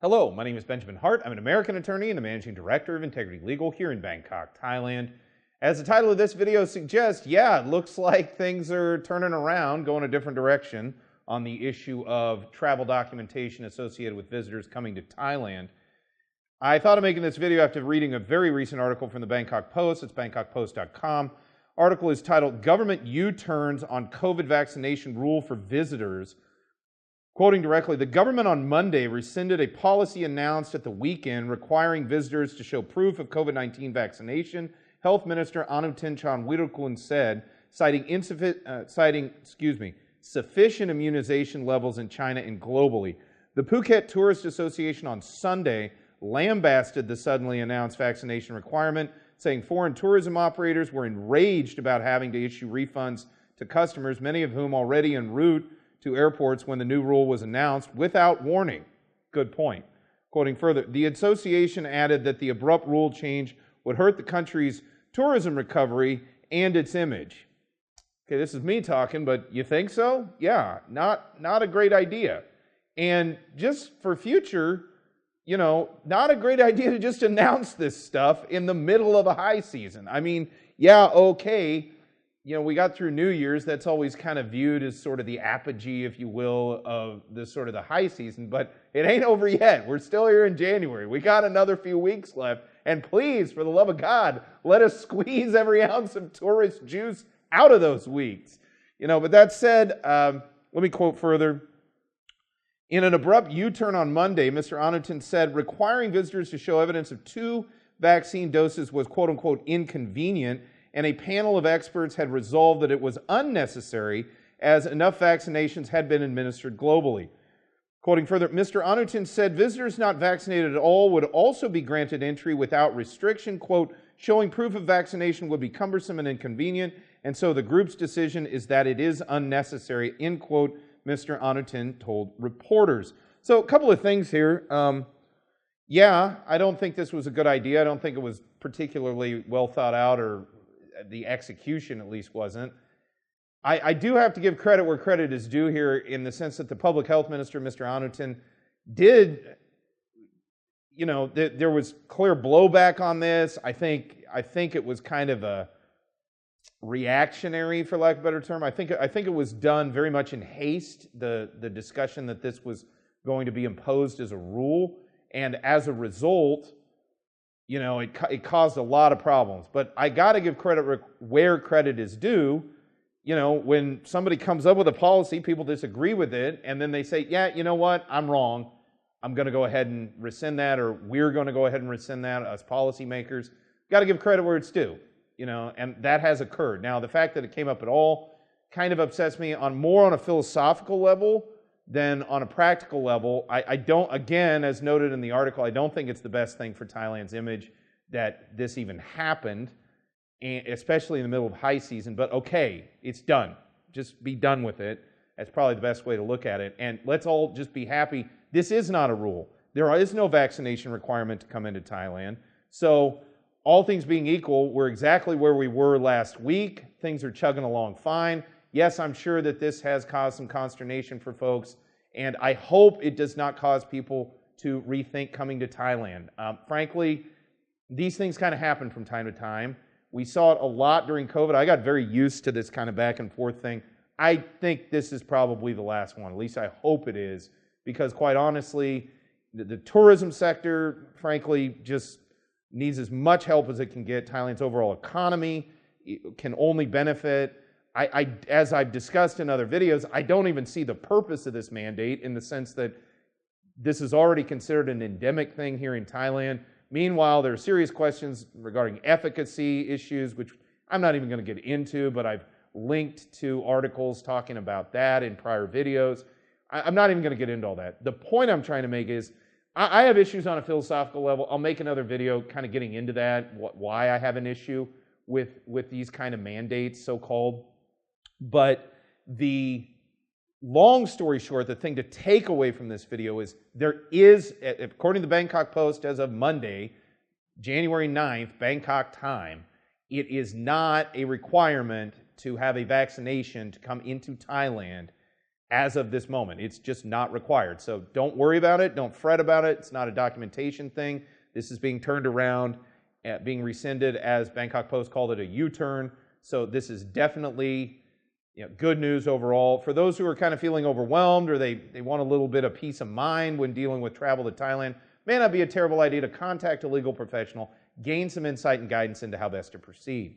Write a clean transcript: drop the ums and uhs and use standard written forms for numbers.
Hello, my name is Benjamin Hart. I'm an American attorney and the managing director of Integrity Legal here in Bangkok, Thailand. As the title of this video suggests, it looks like things are turning around, going a different direction on the issue of travel documentation associated with visitors coming to Thailand. I thought of making this video after reading a very recent article from the Bangkok Post. It's bangkokpost.com. Article is titled, Government U-Turns on COVID Vaccination Rule for Visitors. Quoting directly, the government on Monday rescinded a policy announced at the weekend requiring visitors to show proof of COVID-19 vaccination. Health Minister Anutin Chanvirakul said, citing sufficient immunization levels in China and globally. The Phuket Tourist Association on Sunday lambasted the suddenly announced vaccination requirement, saying foreign tourism operators were enraged about having to issue refunds to customers, many of whom already en route to airports when the new rule was announced without warning. Good point. Quoting further, the association added that the abrupt rule change would hurt the country's tourism recovery and its image. Okay, this is me talking, but you think so? Yeah, not a great idea. And just for future, not a great idea to just announce this stuff in the middle of a high season. I mean, okay. We got through New Year's. That's always kind of viewed as sort of the apogee, if you will, of the sort of the high season. But it ain't over yet. We're still here in January. We got another few weeks left. And please, for the love of God, let us squeeze every ounce of tourist juice out of those weeks. But that said, let me quote further. In an abrupt U-turn on Monday, Mr. Anutin said requiring visitors to show evidence of 2 vaccine doses was quote-unquote inconvenient, and a panel of experts had resolved that it was unnecessary as enough vaccinations had been administered globally. Quoting further, Mr. Anutin said visitors not vaccinated at all would also be granted entry without restriction. Quote, showing proof of vaccination would be cumbersome and inconvenient, and so the group's decision is that it is unnecessary, end quote, Mr. Anutin told reporters. So a couple of things here. I don't think this was a good idea. I don't think it was particularly well thought out, or the execution at least wasn't. I do have to give credit where credit is due here, in the sense that the public health minister, Mr. Anutin, did, there was clear blowback on this. I think it was kind of a reactionary, for lack of a better term. I think it was done very much in haste, the discussion that this was going to be imposed as a rule, and as a result, it caused a lot of problems. But I got to give credit where credit is due. When somebody comes up with a policy, people disagree with it, and then they say, you know what, I'm wrong. I'm going to go ahead and rescind that, or we're going to go ahead and rescind that as policymakers. Got to give credit where it's due, and that has occurred. Now, the fact that it came up at all kind of upsets me more on a philosophical level than on a practical level. I don't, again, as noted in the article, I don't think it's the best thing for Thailand's image that this even happened, especially in the middle of high season. But okay, it's done. Just be done with it. That's probably the best way to look at it. And let's all just be happy. This is not a rule. There is no vaccination requirement to come into Thailand. So all things being equal, we're exactly where we were last week. Things are chugging along fine. Yes, I'm sure that this has caused some consternation for folks, and I hope it does not cause people to rethink coming to Thailand. Frankly, these things kind of happen from time to time. We saw it a lot during COVID. I got very used to this kind of back and forth thing. I think this is probably the last one. At least I hope it is, because quite honestly, the tourism sector, frankly, just needs as much help as it can get. Thailand's overall economy can only benefit. As I've discussed in other videos, I don't even see the purpose of this mandate, in the sense that this is already considered an endemic thing here in Thailand. Meanwhile, there are serious questions regarding efficacy issues, which I'm not even going to get into, but I've linked to articles talking about that in prior videos. I'm not even going to get into all that. The point I'm trying to make is I have issues on a philosophical level. I'll make another video kind of getting into that, why I have an issue with these kind of mandates, so-called. But the long story short, the thing to take away from this video is there is, according to the Bangkok Post, as of Monday, January 9th, Bangkok time, it is not a requirement to have a vaccination to come into Thailand as of this moment. It's just not required. So don't worry about it. Don't fret about it. It's not a documentation thing. This is being turned around, being rescinded, as Bangkok Post called it, a U-turn. So this is definitely good news overall. For those who are kind of feeling overwhelmed, or they want a little bit of peace of mind when dealing with travel to Thailand, may not be a terrible idea to contact a legal professional, gain some insight and guidance into how best to proceed.